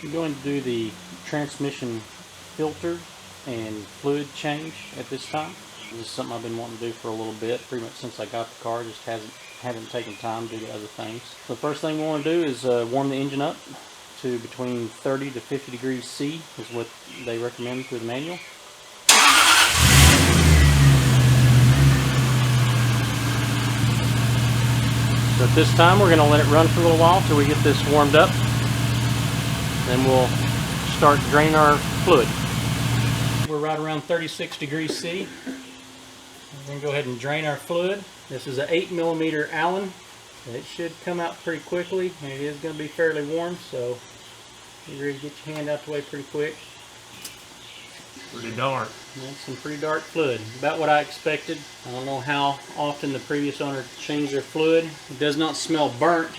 I'm going to do the transmission filter and fluid change at this time. This is something I've been wanting to do for a little bit, pretty much since I got the car. Just haven't taken time to do the other things. So the first thing we want to do is warm the engine up to between 30 to 50 degrees C is what they recommend through the manual. So at this time we're going to let it run for a little while until we get this warmed up. Then we'll start draining our fluid. We're right around 36 degrees C. We're going to go ahead and drain our fluid. This is an 8mm Allen. It should come out pretty quickly, and it is going to be fairly warm, so be ready to get your hand out the way pretty quick. Pretty dark. That's some pretty dark fluid. About what I expected. I don't know how often the previous owner changed their fluid. It does not smell burnt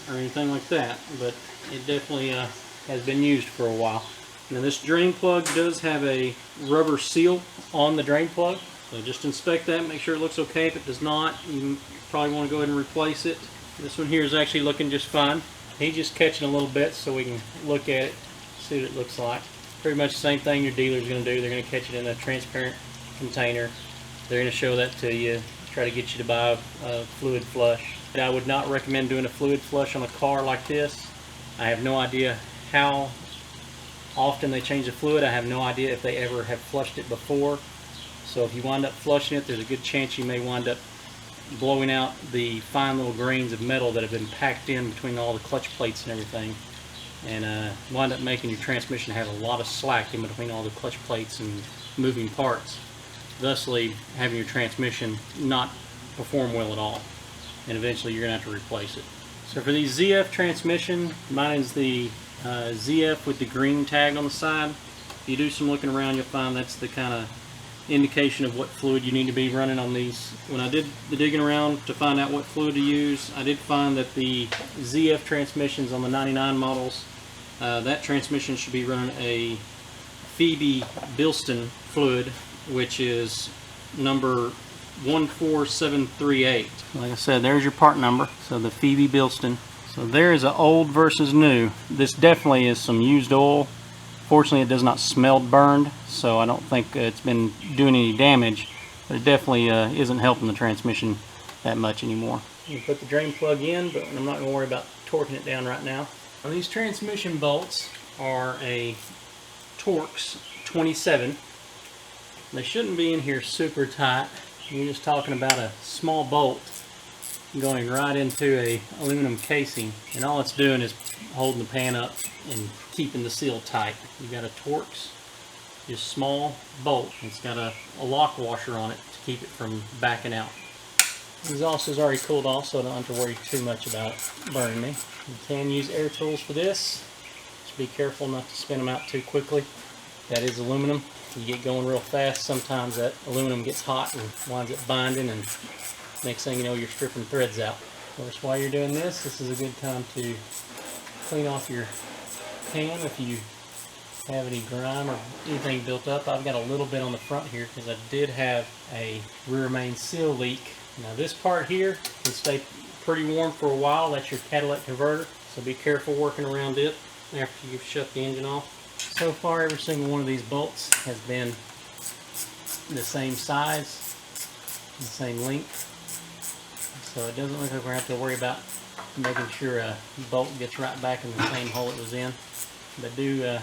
or anything like that, but it definitely has been used for a while. Now this drain plug does have a rubber seal on the drain plug, so just inspect that, make sure it looks okay. If it does not, you probably want to go ahead and replace it. This one here is actually looking just fine. He's just catching a little bit so we can look at it, see what it looks like. Pretty much the same thing your dealer's going to do. They're going to catch it in a transparent container. They're going to show that to you, try to get you to buy a fluid flush. I would not recommend doing a fluid flush on a car like this. I have no idea how often they change the fluid. I have no idea if they ever have flushed it before. So if you wind up flushing it, there's a good chance you may wind up blowing out the fine little grains of metal that have been packed in between all the clutch plates and everything, and wind up making your transmission have a lot of slack in between all the clutch plates and moving parts, thusly having your transmission not perform well at all, and eventually you're going to have to replace it. So for the ZF transmission, mine is the ZF with the green tag on the side. If you do some looking around, you'll find that's the kind of indication of what fluid you need to be running on these. When I did the digging around to find out what fluid to use, I did find that the ZF transmissions on the 99 models, that transmission should be running a Phoebe Bilston fluid, which is number 14738. Like I said, there's your part number. So the Phoebe Bilston. So there is an old versus new. This definitely is some used oil. Fortunately, it does not smell burned, so I don't think it's been doing any damage, but it definitely isn't helping the transmission that much anymore. You can put the drain plug in, but I'm not going to worry about torquing it down right now. Now, these transmission bolts are a Torx 27. They shouldn't be in here super tight. You're just talking about a small bolt going right into a aluminum casing, and all it's doing is holding the pan up and keeping the seal tight. You've got a Torx, just small bolt. It's got a lock washer on it to keep it from backing out. The exhaust is already cooled off, so I don't have to worry too much about it burning me. You can use air tools for this. Just be careful not to spin them out too quickly. That is aluminum. You get going real fast, sometimes that aluminum gets hot and winds up binding, and next thing you know, you're stripping threads out. Of course, while you're doing this is a good time to clean off your pan if you have any grime or anything built up. I've got a little bit on the front here because I did have a rear main seal leak. Now this part here can stay pretty warm for a while. That's your catalytic converter, so be careful working around it after you've shut the engine off. So far, every single one of these bolts has been the same size, the same length, so it doesn't look like we're going to have to worry about making sure a bolt gets right back in the same hole it was in. But do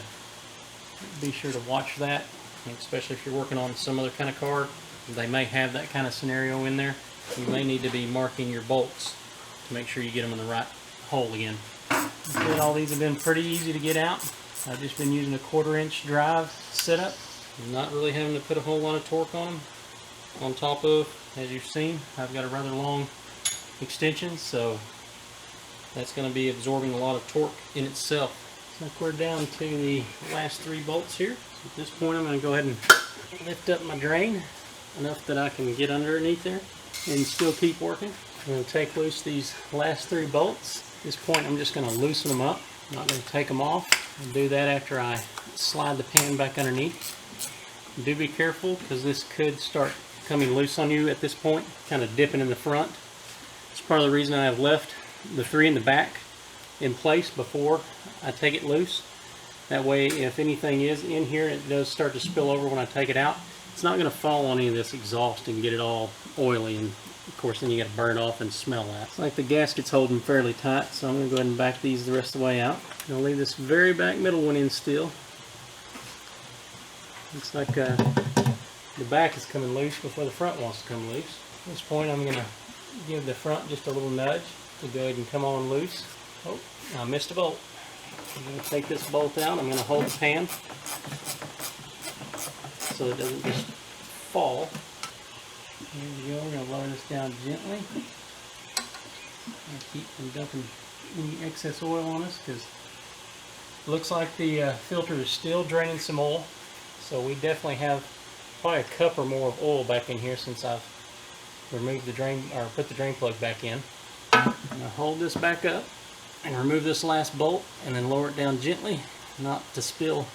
be sure to watch that, especially if you're working on some other kind of car. They may have that kind of scenario in there. You may need to be marking your bolts to make sure you get them in the right hole again. All these have been pretty easy to get out. I've just been using a 1/4-inch drive setup. I'm not really having to put a whole lot of torque on them. On top of, as you've seen, I've got a rather long extension, so that's going to be absorbing a lot of torque in itself. So we're down to the last 3 bolts here. So at this point I'm going to go ahead and lift up my drain enough that I can get underneath there and still keep working. I'm going to take loose these last 3 bolts. At this point I'm just going to loosen them up. I'm not going to take them off. I'll do that after I slide the pan back underneath. Do be careful because this could start coming loose on you at this point, kind of dipping in the front. It's part of the reason I have left the 3 in the back in place before I take it loose. That way, if anything is in here, it does start to spill over when I take it out. It's not going to fall on any of this exhaust and get it all oily, and of course then you got to burn it off and smell that. It's like the gasket's holding fairly tight, so I'm going to go ahead and back these the rest of the way out. I'm going to leave this very back middle one in still. Looks like the back is coming loose before the front wants to come loose. At this point I'm going to give the front just a little nudge to go ahead and come on loose. Oh, I missed a bolt. I'm going to take this bolt out. I'm going to hold the pan so it doesn't just fall. Here we go. We're going to lower this down gently. Keep from dumping any excess oil on us, because it looks like the filter is still draining some oil. So we definitely have probably a cup or more of oil back in here since I've removed the drain, or put the drain plug back in. I'm going to hold this back up and remove this last bolt and then lower it down gently, not to spill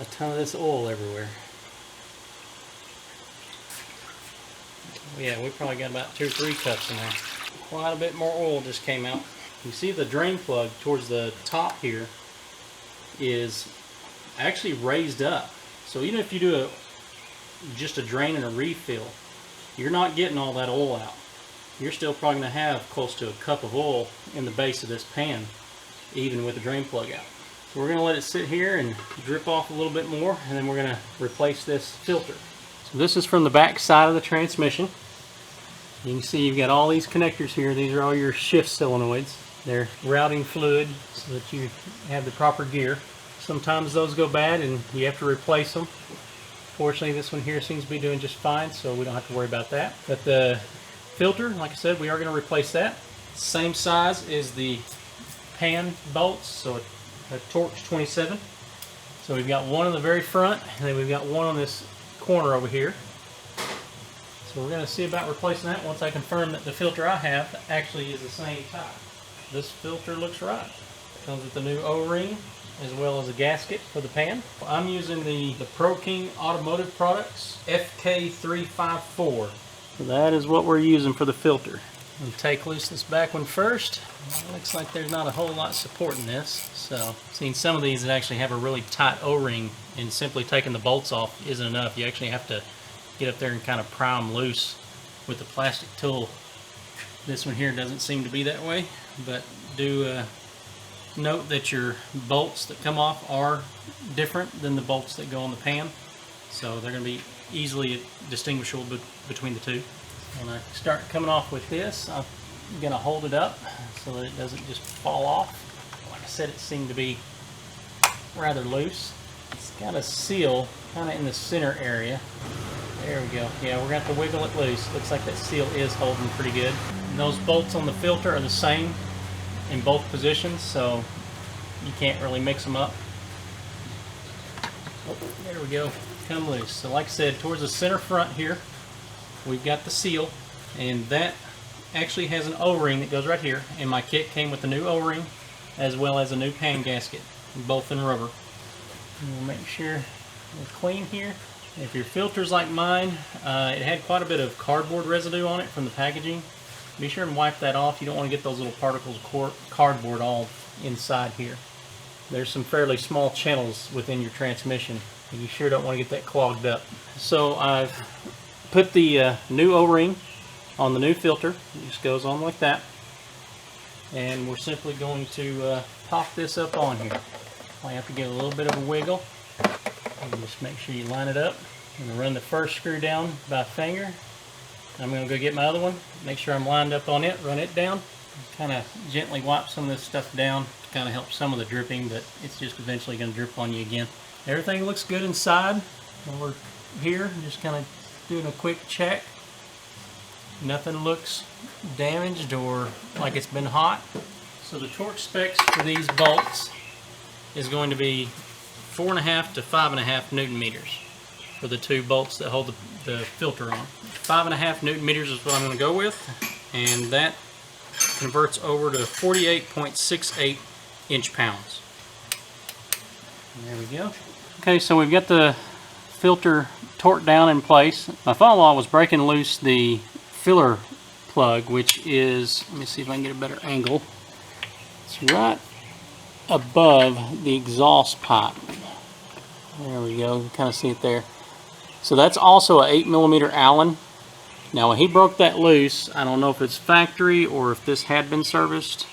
a ton of this oil everywhere. Yeah, we probably got about 2 or 3 cups in there. Quite a bit more oil just came out. You see the drain plug towards the top here is actually raised up. So even if you do just a drain and a refill, you're not getting all that oil out. You're still probably going to have close to a cup of oil in the base of this pan, even with the drain plug out. So we're going to let it sit here and drip off a little bit more, and then we're going to replace this filter. So this is from the back side of the transmission. You can see you've got all these connectors here. These are all your shift solenoids. They're routing fluid so that you have the proper gear. Sometimes those go bad and you have to replace them. Fortunately, this one here seems to be doing just fine, so we don't have to worry about that. But the filter, like I said, we are going to replace that. Same size as the pan bolts, so a Torx 27. So we've got one on the very front, and then we've got one on this corner over here. So we're going to see about replacing that once I confirm that the filter I have actually is the same type. This filter looks right. It comes with the new O-ring as well as a gasket for the pan. I'm using the Pro King Automotive Products XK8. So that is what we're using for the filter. We'll take loose this back one first. It looks like there's not a whole lot supporting this. So I've seen some of these that actually have a really tight O-ring, and simply taking the bolts off isn't enough. You actually have to get up there and kind of pry them loose with the plastic tool. This one here doesn't seem to be that way, but do note that your bolts that come off are different than the bolts that go on the pan, so they're going to be easily distinguishable between the two. When I start coming off with this, I'm going to hold it up so that it doesn't just fall off. Like I said, it seemed to be rather loose. It's got a seal kind of in the center area. There we go. Yeah, we're going to have to wiggle it loose. Looks like that seal is holding pretty good. And those bolts on the filter are the same in both positions, so you can't really mix them up. Oh, there we go. Come loose. So like I said, towards the center front here, we've got the seal, and that actually has an O-ring that goes right here, and my kit came with the new O-ring as well as a new pan gasket, both in rubber. And we'll make sure we're clean here. If your filter's like mine, it had quite a bit of cardboard residue on it from the packaging. Be sure and wipe that off. You don't want to get those little particles of cardboard all inside here. There's some fairly small channels within your transmission, and you sure don't want to get that clogged up. So I've put the new O-ring on the new filter. It just goes on like that. And we're simply going to pop this up on here. I have to give it a little bit of a wiggle. And just make sure you line it up. I'm going to run the first screw down by finger. I'm going to go get my other one, make sure I'm lined up on it, run it down. Kind of gently wipe some of this stuff down to kind of help some of the dripping, but it's just eventually going to drip on you again. Everything looks good inside. And we're here just kind of doing a quick check. Nothing looks damaged or like it's been hot. So the torque specs for these bolts is going to be 4.5 to 5.5 Newton meters for the two bolts that hold the filter on. 5.5 Newton meters is what I'm going to go with, and that converts over to 48.68 inch-pounds. There we go. Okay, so we've got the filter torqued down in place. My father-in-law was breaking loose the filler plug, which is, let me see if I can get a better angle. It's right above the exhaust pipe. There we go, you can kind of see it there. So that's also a 8mm Allen. Now when he broke that loose, I don't know if it's factory or if this had been serviced.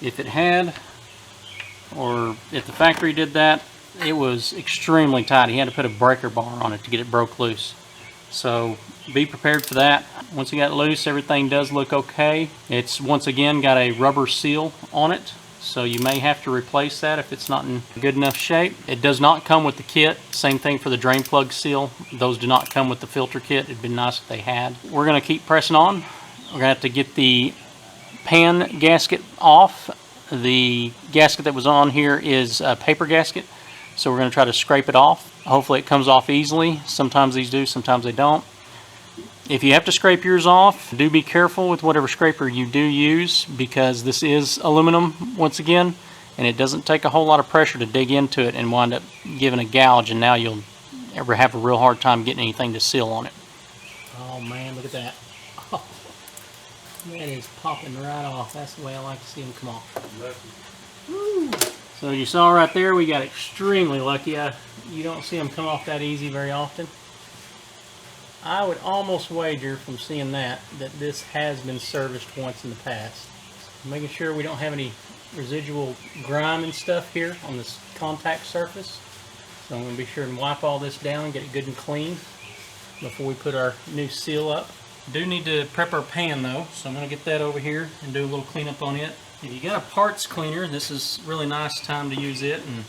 If it had, or if the factory did that, it was extremely tight. He had to put a breaker bar on it to get it broke loose. So be prepared for that. Once it got loose, everything does look okay. It's once again got a rubber seal on it, so you may have to replace that if it's not in good enough shape. It does not come with the kit. Same thing for the drain plug seal. Those do not come with the filter kit. It'd be nice if they had. We're going to keep pressing on. We're going to have to get the pan gasket off. The gasket that was on here is a paper gasket, so we're going to try to scrape it off. Hopefully it comes off easily. Sometimes these do, sometimes they don't. If you have to scrape yours off, do be careful with whatever scraper you do use, because this is aluminum once again, and it doesn't take a whole lot of pressure to dig into it and wind up giving a gouge, and now you'll ever have a real hard time getting anything to seal on it. Oh man, look at that. Oh, that is popping right off. That's the way I like to see them come off. Woo. So you saw right there, we got extremely lucky. You don't see them come off that easy very often. I would almost wager from seeing that this has been serviced once in the past. Making sure we don't have any residual grime and stuff here on this contact surface. So I'm going to be sure and wipe all this down and get it good and clean before we put our new seal up. Do need to prep our pan though, so I'm going to get that over here and do a little cleanup on it. If you got a parts cleaner, this is really nice time to use it and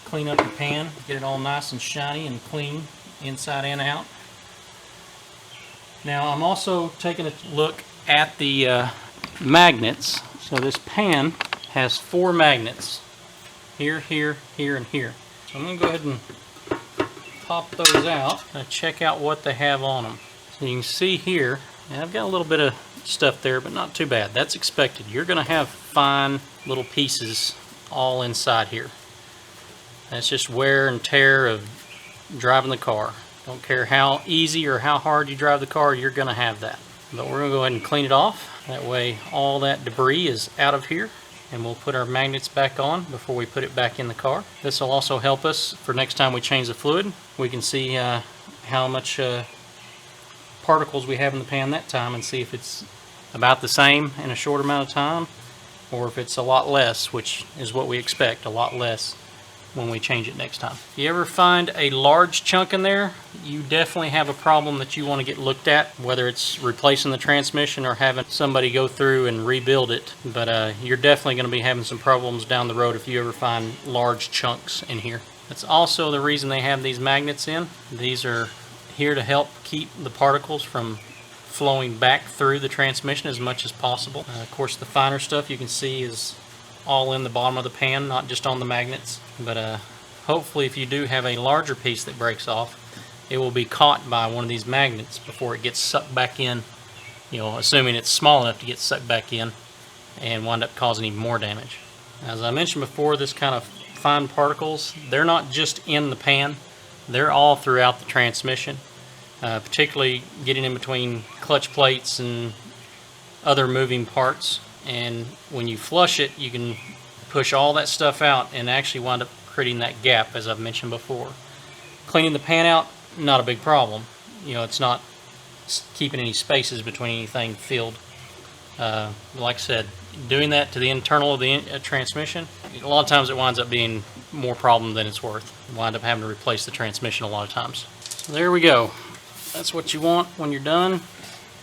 clean up your pan, get it all nice and shiny and clean inside and out. Now I'm also taking a look at the magnets. So this pan has 4 magnets, here, here, here, and here. So I'm going to go ahead and pop those out and check out what they have on them. So you can see here, and I've got a little bit of stuff there, but not too bad. That's expected. You're going to have fine little pieces all inside here. That's just wear and tear of driving the car. Don't care how easy or how hard you drive the car, you're going to have that. But we're going to go ahead and clean it off. That way all that debris is out of here. And we'll put our magnets back on before we put it back in the car. This will also help us for next time we change the fluid. We can see how much particles we have in the pan that time and see if it's about the same in a short amount of time or if it's a lot less, which is what we expect, a lot less when we change it next time. If you ever find a large chunk in there, you definitely have a problem that you want to get looked at, whether it's replacing the transmission or having somebody go through and rebuild it. But you're definitely going to be having some problems down the road if you ever find large chunks in here. That's also the reason they have these magnets in. These are here to help keep the particles from flowing back through the transmission as much as possible. Of course, the finer stuff you can see is all in the bottom of the pan, not just on the magnets. But hopefully if you do have a larger piece that breaks off, it will be caught by one of these magnets before it gets sucked back in, you know, assuming it's small enough to get sucked back in and wind up causing even more damage. As I mentioned before, this kind of fine particles, they're not just in the pan, they're all throughout the transmission, particularly getting in between clutch plates and other moving parts. And when you flush it, you can push all that stuff out and actually wind up creating that gap, as I've mentioned before. Cleaning the pan out, not a big problem. You know, it's not keeping any spaces between anything filled. Like I said, doing that to the internal of the transmission, a lot of times it winds up being more problem than it's worth. You wind up having to replace the transmission a lot of times. So there we go. That's what you want when you're done.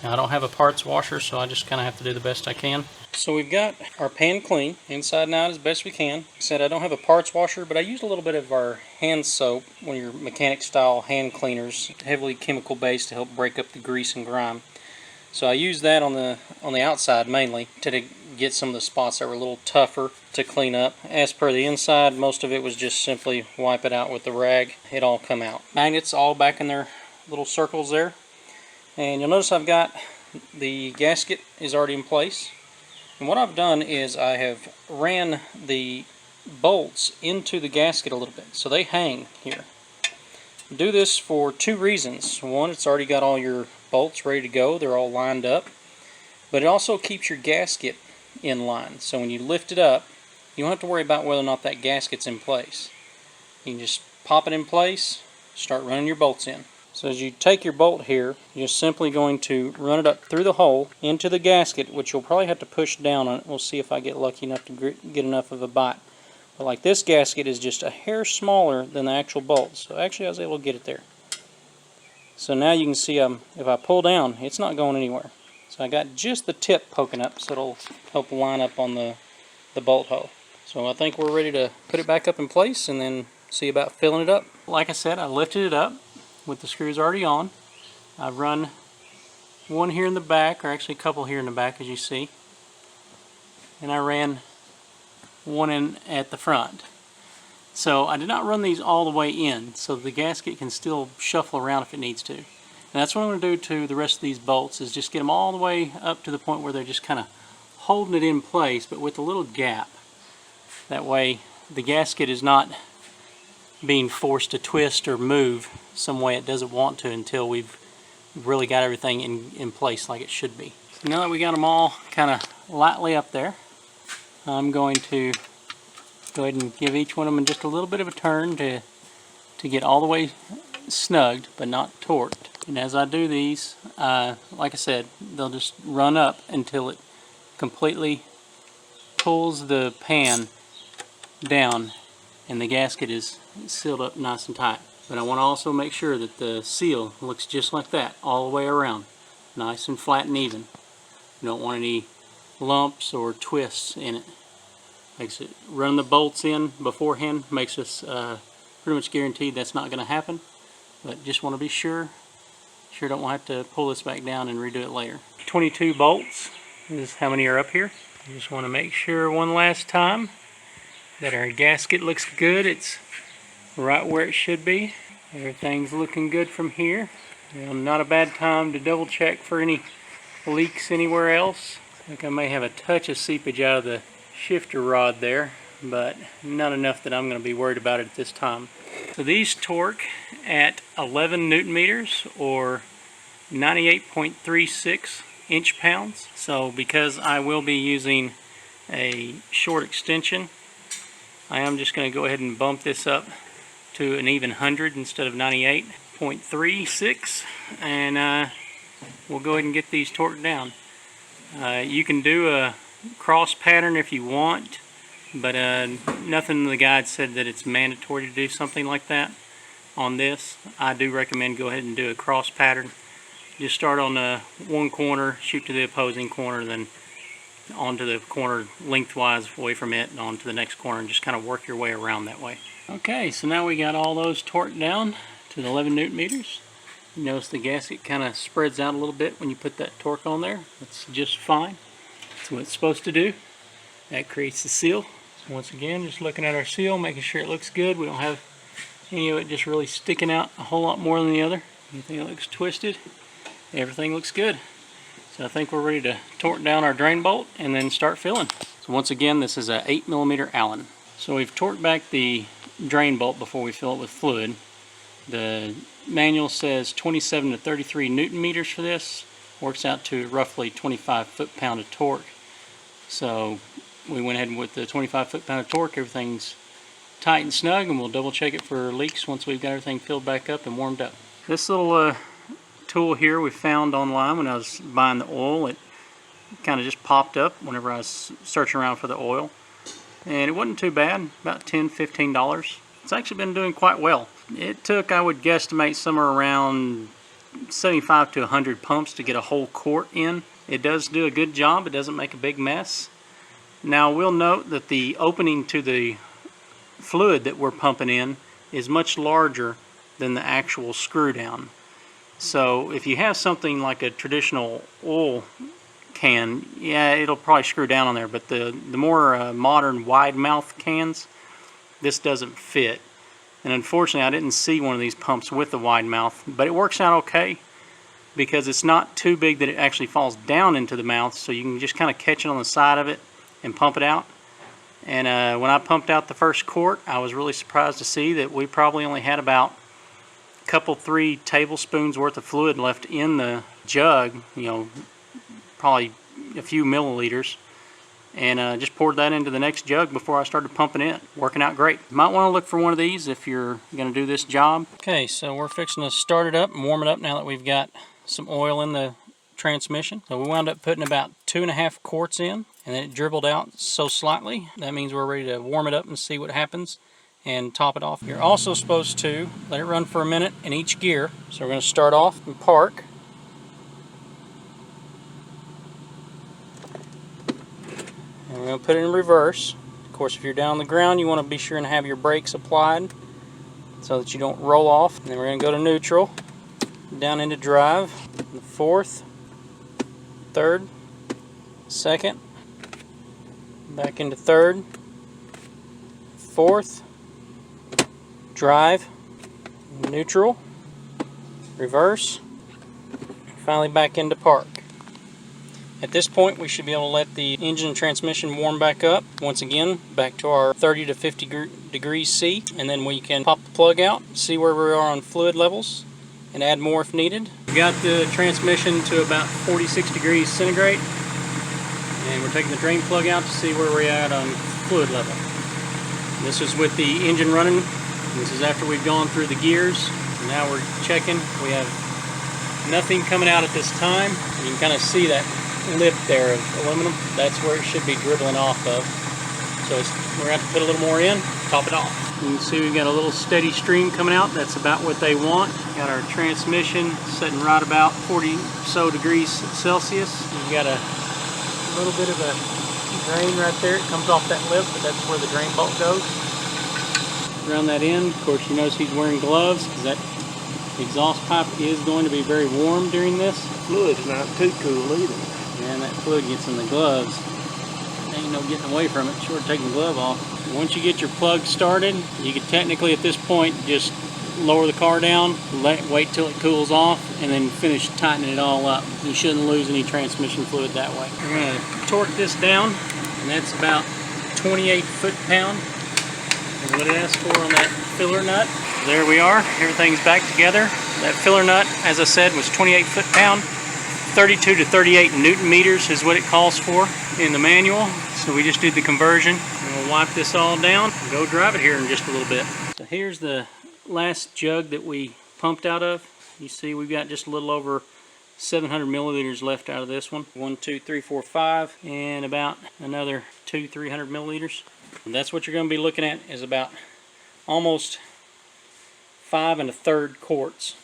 Now, I don't have a parts washer, so I just kind of have to do the best I can. So we've got our pan clean, inside and out as best we can. Like I said, I don't have a parts washer, but I used a little bit of our hand soap, one of your mechanic style hand cleaners, heavily chemical based to help break up the grease and grime. So I used that on the outside mainly to get some of the spots that were a little tougher to clean up. As per the inside, most of it was just simply wipe it out with the rag. It all come out. Magnets all back in their little circles there. And you'll notice I've got the gasket is already in place. And what I've done is I have ran the bolts into the gasket a little bit, so they hang here. Do this for 2 reasons. One, it's already got all your bolts ready to go, they're all lined up, but it also keeps your gasket in line. So when you lift it up, you don't have to worry about whether or not that gasket's in place. You can just pop it in place, start running your bolts in. So as you take your bolt here, you're simply going to run it up through the hole into the gasket, which you'll probably have to push down on it. We'll see if I get lucky enough to get enough of a bite. But like this gasket is just a hair smaller than the actual bolt, so actually I was able to get it there. So now you can see if I pull down, it's not going anywhere. So I got just the tip poking up, so it'll help line up on the bolt hole. So I think we're ready to put it back up in place and then see about filling it up. Like I said, I lifted it up with the screws already on. I've run one here in the back, or actually a couple here in the back as you see. And I ran one in at the front. So I did not run these all the way in, so the gasket can still shuffle around if it needs to. And that's what I'm going to do to the rest of these bolts, is just get them all the way up to the point where they're just kind of holding it in place, but with a little gap. That way the gasket is not being forced to twist or move some way it doesn't want to until we've really got everything in place like it should be. So now that we got them all kind of lightly up there, I'm going to go ahead and give each one of them just a little bit of a turn to get all the way snugged but not torqued. And as I do these, like I said, they'll just run up until it completely pulls the pan down and the gasket is sealed up nice and tight. But I want to also make sure that the seal looks just like that all the way around, nice and flat and even. You don't want any lumps or twists in it. Makes it run the bolts in beforehand, makes us pretty much guaranteed that's not going to happen. But just want to be sure don't want to have to pull this back down and redo it later. 22 bolts is how many are up here. I just want to make sure one last time that our gasket looks good. It's right where it should be. Everything's looking good from here. Not a bad time to double check for any leaks anywhere else. I think I may have a touch of seepage out of the shifter rod there, but not enough that I'm going to be worried about it at this time. So these torque at 11 Newton meters or 98.36 inch-pounds. So because I will be using a short extension, I am just going to go ahead and bump this up to an even 100 instead of 98.36, and we'll go ahead and get these torqued down. You can do a cross pattern if you want, but nothing in the guide said that it's mandatory to do something like that on this. I do recommend go ahead and do a cross pattern. Just start on one corner, shoot to the opposing corner, then onto the corner lengthwise away from it and onto the next corner, and just kind of work your way around that way. Okay, so now we got all those torqued down to the 11 Newton meters. You notice the gasket kind of spreads out a little bit when you put that torque on there. That's just fine. That's what it's supposed to do. That creates the seal. So once again, just looking at our seal, making sure it looks good. We don't have any of it just really sticking out a whole lot more than the other. Anything that looks twisted, everything looks good. So I think we're ready to torque down our drain bolt and then start filling. So once again, this is a 8mm Allen. So we've torqued back the drain bolt before we fill it with fluid. The manual says 27 to 33 Newton meters for this. Works out to roughly 25 foot-pound of torque. So we went ahead with the 25 foot-pound of torque. Everything's tight and snug, and we'll double check it for leaks once we've got everything filled back up and warmed up. This little tool here we found online when I was buying the oil. It kind of just popped up whenever I was searching around for the oil, and it wasn't too bad, about $10–15. It's actually been doing quite well. It took, I would guesstimate, somewhere around 75 to 100 pumps to get a whole quart in. It does do a good job. It doesn't make a big mess. Now we'll note that the opening to the fluid that we're pumping in is much larger than the actual screw down. So if you have something like a traditional oil can, yeah, it'll probably screw down on there, but the more modern wide mouth cans, this doesn't fit. And unfortunately I didn't see one of these pumps with the wide mouth, but it works out okay because it's not too big that it actually falls down into the mouth, so you can just kind of catch it on the side of it and pump it out. And when I pumped out the first quart, I was really surprised to see that we probably only had about a couple, 3 tablespoons worth of fluid left in the jug, you know, probably a few milliliters. and just poured that into the next jug before I started pumping it. Working out great. Might want to look for one of these if you're going to do this job. Okay, so we're fixing to start it up and warm it up now that we've got some oil in the transmission. So we wound up putting about 2.5 quarts in, and then it dribbled out so slightly. That means we're ready to warm it up and see what happens and top it off. You're also supposed to let it run for a minute in each gear. So we're going to start off and park. And we're going to put it in reverse. Of course, if you're down on the ground, you want to be sure and have your brakes applied so that you don't roll off. And then we're going to go to neutral, down into drive, the fourth, third, second, back into third, fourth, drive, neutral, reverse, and finally back into park. At this point, we should be able to let the engine and transmission warm back up. Once again, back to our 30 to 50 degrees C, and then we can pop the plug out, see where we are on fluid levels, and add more if needed. We got the transmission to about 46 degrees centigrade, and we're taking the drain plug out to see where we're at on fluid level. This is with the engine running. This is after we've gone through the gears. And now we're checking. We have nothing coming out at this time. You can kind of see that lip there of aluminum. That's where it should be dribbling off of. So we're going to have to put a little more in, top it off. You can see we've got a little steady stream coming out. That's about what they want. Got our transmission sitting right about 40 so degrees Celsius. We've got a little bit of a drain right there. It comes off that lip, but that's where the drain bolt goes. Around that end, of course, you notice he's wearing gloves because that exhaust pipe is going to be very warm during this. Fluid's not too cool either. And that fluid gets in the gloves. Ain't no getting away from it, short of taking the glove off. Once you get your plug started, you can technically at this point just lower the car down, wait till it cools off, and then finish tightening it all up. You shouldn't lose any transmission fluid that way. We're going to torque this down, and that's about 28 foot-pound. Is what it asks for on that filler nut. There we are, everything's back together. That filler nut, as I said, was 28 foot-pound. 32 to 38 Newton meters is what it calls for in the manual. So we just did the conversion, and we'll wipe this all down and go drive it here in just a little bit. So here's the last jug that we pumped out of. You see we've got just a little over 700 milliliters left out of this one. 1, 2, 3, 4, 5, and about another 200-300 milliliters. And that's what you're going to be looking at, is about almost 5 1/3 quarts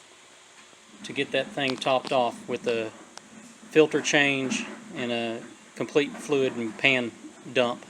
to get that thing topped off with a filter change and a complete fluid and pan dump.